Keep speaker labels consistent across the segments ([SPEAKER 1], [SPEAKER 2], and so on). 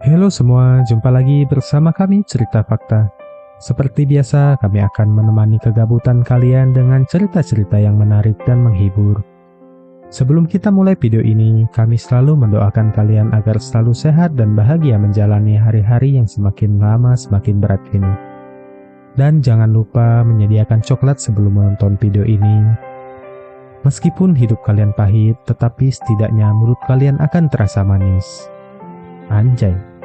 [SPEAKER 1] Halo semua, jumpa lagi bersama kami Cerita Fakta. Seperti biasa, kami akan menemani kegabutan kalian dengan cerita-cerita yang menarik dan menghibur. Sebelum kita mulai video ini, kami selalu mendoakan kalian agar selalu sehat dan bahagia menjalani hari-hari yang semakin lama semakin berat ini. Dan jangan lupa menyediakan coklat sebelum menonton video ini. Meskipun hidup kalian pahit, tetapi setidaknya mulut kalian akan terasa manis. Anjay.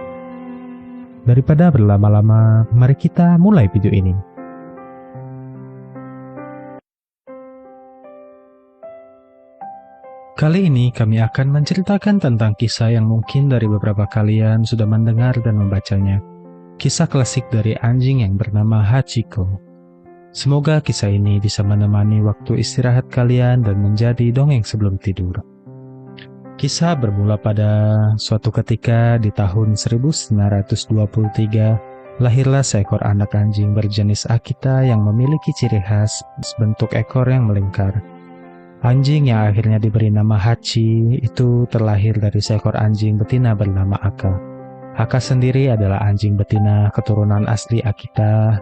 [SPEAKER 1] Daripada berlama-lama, mari kita mulai video ini. Kali ini kami akan menceritakan tentang kisah yang mungkin dari beberapa kalian sudah mendengar dan membacanya. Kisah klasik dari anjing yang bernama Hachiko. Semoga kisah ini bisa menemani waktu istirahat kalian dan menjadi dongeng sebelum tidur. Kisah bermula pada suatu ketika di tahun 1923, lahirlah seekor anak anjing berjenis Akita yang memiliki ciri khas bentuk ekor yang melingkar. Anjing yang akhirnya diberi nama Hachi itu terlahir dari seekor anjing betina bernama Aka. Aka sendiri adalah anjing betina keturunan asli Akita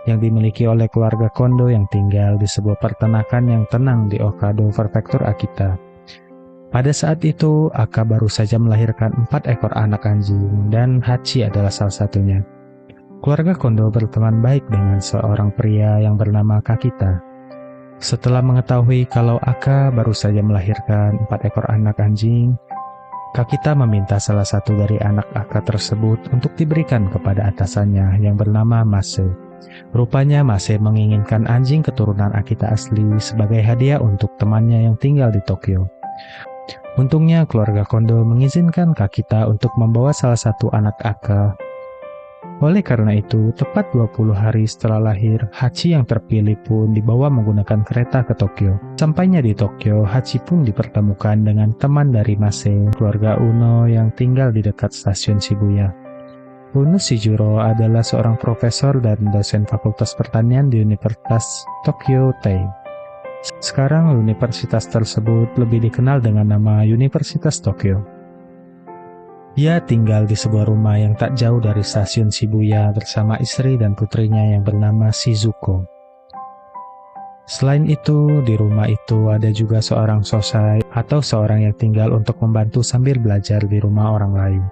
[SPEAKER 1] yang dimiliki oleh keluarga Kondo yang tinggal di sebuah peternakan yang tenang di Okado, Prefektur Akita. Pada saat itu, Aka baru saja melahirkan 4 ekor anak anjing dan Hachi adalah salah satunya. Keluarga Kondo berteman baik dengan seorang pria yang bernama Kakita. Setelah mengetahui kalau Aka baru saja melahirkan 4 ekor anak anjing, Kakita meminta salah satu dari anak Aka tersebut untuk diberikan kepada atasannya yang bernama Mase. Rupanya Mase menginginkan anjing keturunan Akita asli sebagai hadiah untuk temannya yang tinggal di Tokyo. Untungnya keluarga Kondo mengizinkan Kakita untuk membawa salah satu anak Aka. Oleh karena itu, tepat 20 hari setelah lahir, Hachi yang terpilih pun dibawa menggunakan kereta ke Tokyo. Sampainya di Tokyo, Hachi pun dipertemukan dengan teman dari Mase, keluarga Uno yang tinggal di dekat stasiun Shibuya. Uno Shijuro adalah seorang profesor dan dosen Fakultas Pertanian di Universitas Tokyo Tei. Sekarang universitas tersebut lebih dikenal dengan nama Universitas Tokyo. Ia tinggal di sebuah rumah yang tak jauh dari stasiun Shibuya bersama istri dan putrinya yang bernama Shizuko. Selain itu, di rumah itu ada juga seorang sosai atau seorang yang tinggal untuk membantu sambil belajar di rumah orang lain,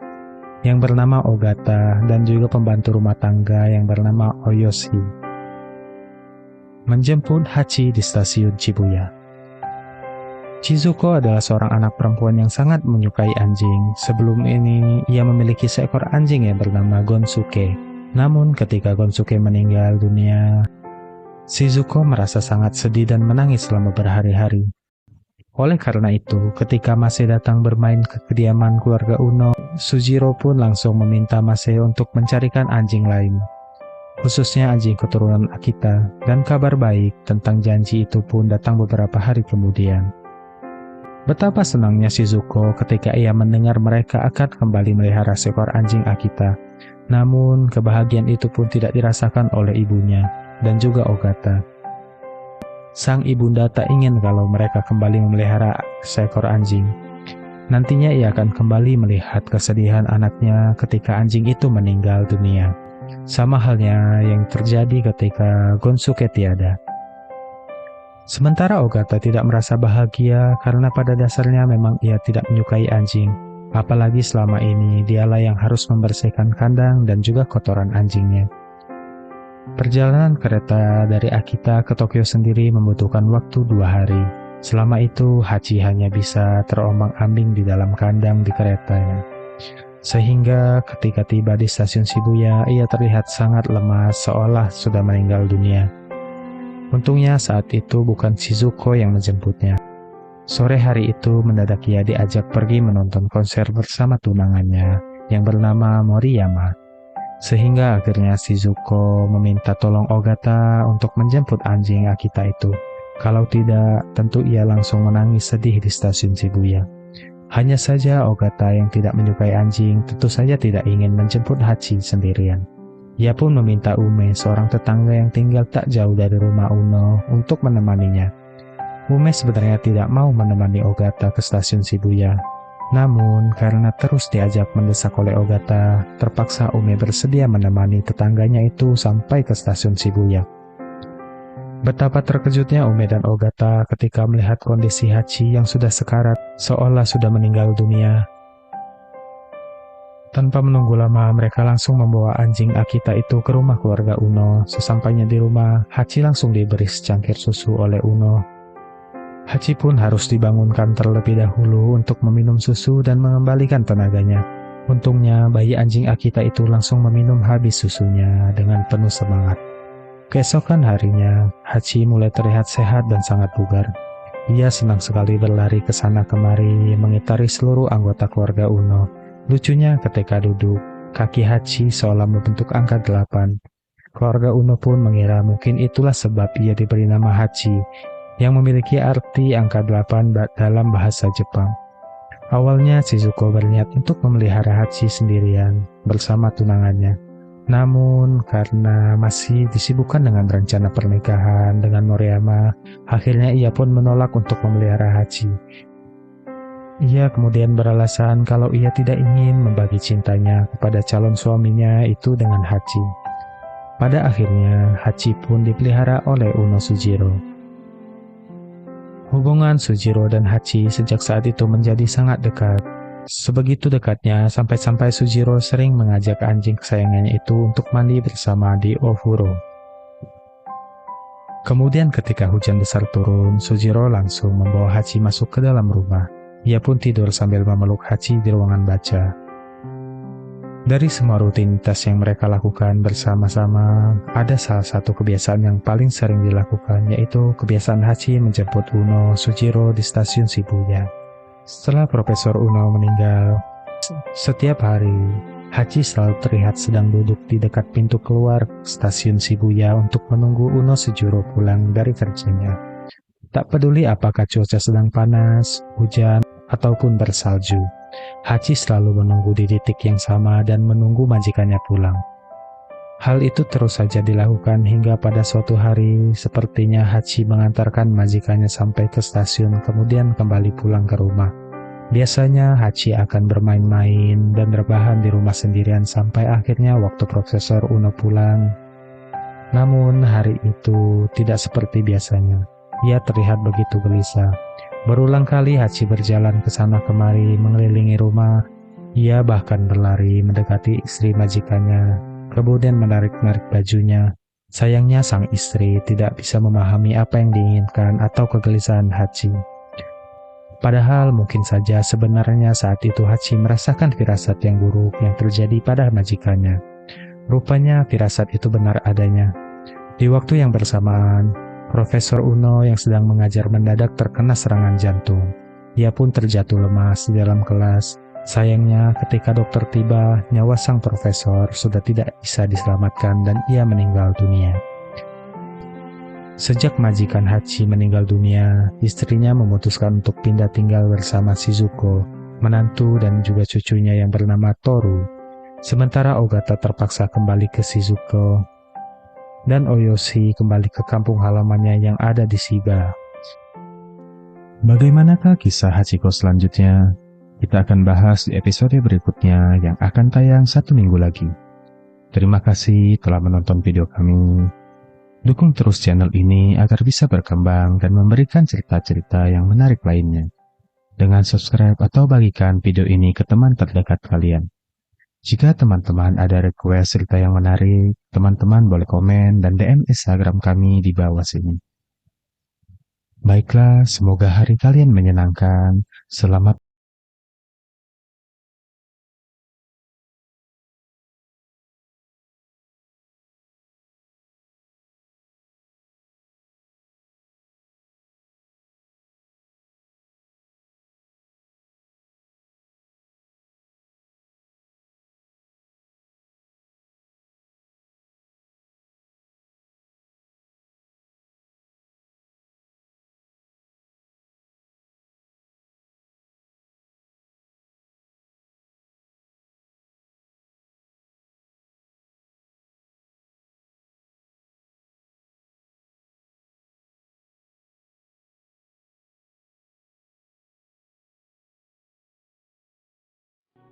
[SPEAKER 1] yang bernama Ogata, dan juga pembantu rumah tangga yang bernama Oyoshi. Menjemput Hachi di stasiun Shibuya. Shizuko adalah seorang anak perempuan yang sangat menyukai anjing. Sebelum ini, ia memiliki seekor anjing yang bernama Gonsuke. Namun ketika Gonsuke meninggal dunia, Shizuko merasa sangat sedih dan menangis selama berhari-hari. Oleh karena itu, ketika Mase datang bermain ke kediaman keluarga Uno, Sujiro pun langsung meminta Mase untuk mencarikan anjing lain, khususnya anjing keturunan Akita, dan kabar baik tentang janji itu pun datang beberapa hari kemudian. Betapa senangnya Shizuko ketika ia mendengar mereka akan kembali melihara seekor anjing Akita. Namun, kebahagiaan itu pun tidak dirasakan oleh ibunya dan juga Ogata. Sang ibunda tak ingin kalau mereka kembali memelihara seekor anjing. Nantinya ia akan kembali melihat kesedihan anaknya ketika anjing itu meninggal dunia. Sama halnya yang terjadi ketika Gonsuke tiada. Sementara Ogata tidak merasa bahagia karena pada dasarnya memang ia tidak menyukai anjing. Apalagi selama ini dialah yang harus membersihkan kandang dan juga kotoran anjingnya. Perjalanan kereta dari Akita ke Tokyo sendiri membutuhkan waktu 2 hari. Selama itu Hachi hanya bisa terombang-ambing di dalam kandang di keretanya. Sehingga ketika tiba di stasiun Shibuya, ia terlihat sangat lemas seolah sudah meninggal dunia. Untungnya saat itu bukan Shizuko yang menjemputnya. Sore hari itu mendadak ia diajak pergi menonton konser bersama tunangannya yang bernama Moriyama. Sehingga akhirnya Shizuko meminta tolong Ogata untuk menjemput anjing Akita itu. Kalau tidak, tentu ia langsung menangis sedih di stasiun Shibuya. Hanya saja Ogata yang tidak menyukai anjing tentu saja tidak ingin menjemput Hachi sendirian. Ia pun meminta Ume, seorang tetangga yang tinggal tak jauh dari rumah Uno, untuk menemaninya. Ume sebenarnya tidak mau menemani Ogata ke stasiun Shibuya. Namun, karena terus diajak mendesak oleh Ogata, terpaksa Ume bersedia menemani tetangganya itu sampai ke stasiun Shibuya. Betapa terkejutnya Ume dan Ogata ketika melihat kondisi Hachi yang sudah sekarat, seolah sudah meninggal dunia. Tanpa menunggu lama, mereka langsung membawa anjing Akita itu ke rumah keluarga Uno. Sesampainya di rumah, Hachi langsung diberi secangkir susu oleh Uno. Hachi pun harus dibangunkan terlebih dahulu untuk meminum susu dan mengembalikan tenaganya. Untungnya, bayi anjing Akita itu langsung meminum habis susunya dengan penuh semangat. Keesokan harinya, Hachi mulai terlihat sehat dan sangat bugar. Ia senang sekali berlari ke sana kemari, mengitari seluruh anggota keluarga Uno. Lucunya ketika duduk, kaki Hachi seolah membentuk angka 8. Keluarga Uno pun mengira mungkin itulah sebab ia diberi nama Hachi, yang memiliki arti angka 8 dalam bahasa Jepang. Awalnya Shizuko berniat untuk memelihara Hachi sendirian bersama tunangannya. Namun karena masih disibukkan dengan rencana pernikahan dengan Moriyama, akhirnya ia pun menolak untuk memelihara Hachi. Ia kemudian beralasan kalau ia tidak ingin membagi cintanya kepada calon suaminya itu dengan Hachi. Pada akhirnya, Hachi pun dipelihara oleh Uno Sujiro. Hubungan Sujiro dan Hachi sejak saat itu menjadi sangat dekat. Sebegitu dekatnya sampai-sampai Sujiro sering mengajak anjing kesayangannya itu untuk mandi bersama di Ofuro. Kemudian ketika hujan besar turun, Sujiro langsung membawa Hachi masuk ke dalam rumah. Ia pun tidur sambil memeluk Hachi di ruangan baca. Dari semua rutinitas yang mereka lakukan bersama-sama, ada salah satu kebiasaan yang paling sering dilakukan, yaitu kebiasaan Hachi menjemput Uno Sujiro di stasiun Shibuya. Setelah Profesor Uno meninggal, setiap hari Hachi selalu terlihat sedang duduk di dekat pintu keluar stasiun Shibuya untuk menunggu Uno Sujiro pulang dari kerjanya. Tak peduli apakah cuaca sedang panas, hujan, ataupun bersalju, Hachi selalu menunggu di titik yang sama dan menunggu majikannya pulang. Hal itu terus saja dilakukan hingga pada suatu hari, sepertinya Hachi mengantarkan majikannya sampai ke stasiun kemudian kembali pulang ke rumah. Biasanya Hachi akan bermain-main dan berbahan di rumah sendirian sampai akhirnya waktu Profesor Uno pulang. Namun hari itu tidak seperti biasanya. Ia terlihat begitu gelisah. Berulang kali Hachi berjalan ke sana kemari mengelilingi rumah. Ia bahkan berlari mendekati istri majikannya, kemudian menarik-narik bajunya. Sayangnya sang istri tidak bisa memahami apa yang diinginkan atau kegelisahan Hachi. Padahal mungkin saja sebenarnya saat itu Hachi merasakan firasat yang buruk yang terjadi pada majikannya. Rupanya firasat itu benar adanya. Di waktu yang bersamaan, Profesor Uno yang sedang mengajar mendadak terkena serangan jantung. Ia pun terjatuh lemas di dalam kelas. Sayangnya ketika dokter tiba, nyawa sang profesor sudah tidak bisa diselamatkan dan ia meninggal dunia. Sejak majikan Hachi meninggal dunia, istrinya memutuskan untuk pindah tinggal bersama Shizuko, menantu dan juga cucunya yang bernama Toru. Sementara Ogata terpaksa kembali ke Shizuko, dan Oyoshi kembali ke kampung halamannya yang ada di Shiba. Bagaimanakah kisah Hachiko selanjutnya? Kita akan bahas di episode berikutnya yang akan tayang 1 minggu lagi. Terima kasih telah menonton video kami. Dukung terus channel ini agar bisa berkembang dan memberikan cerita-cerita yang menarik lainnya. Dengan subscribe atau bagikan video ini ke teman terdekat kalian. Jika teman-teman ada request cerita yang menarik, teman-teman boleh komen dan DM Instagram kami di bawah sini. Baiklah, semoga hari kalian menyenangkan. Selamat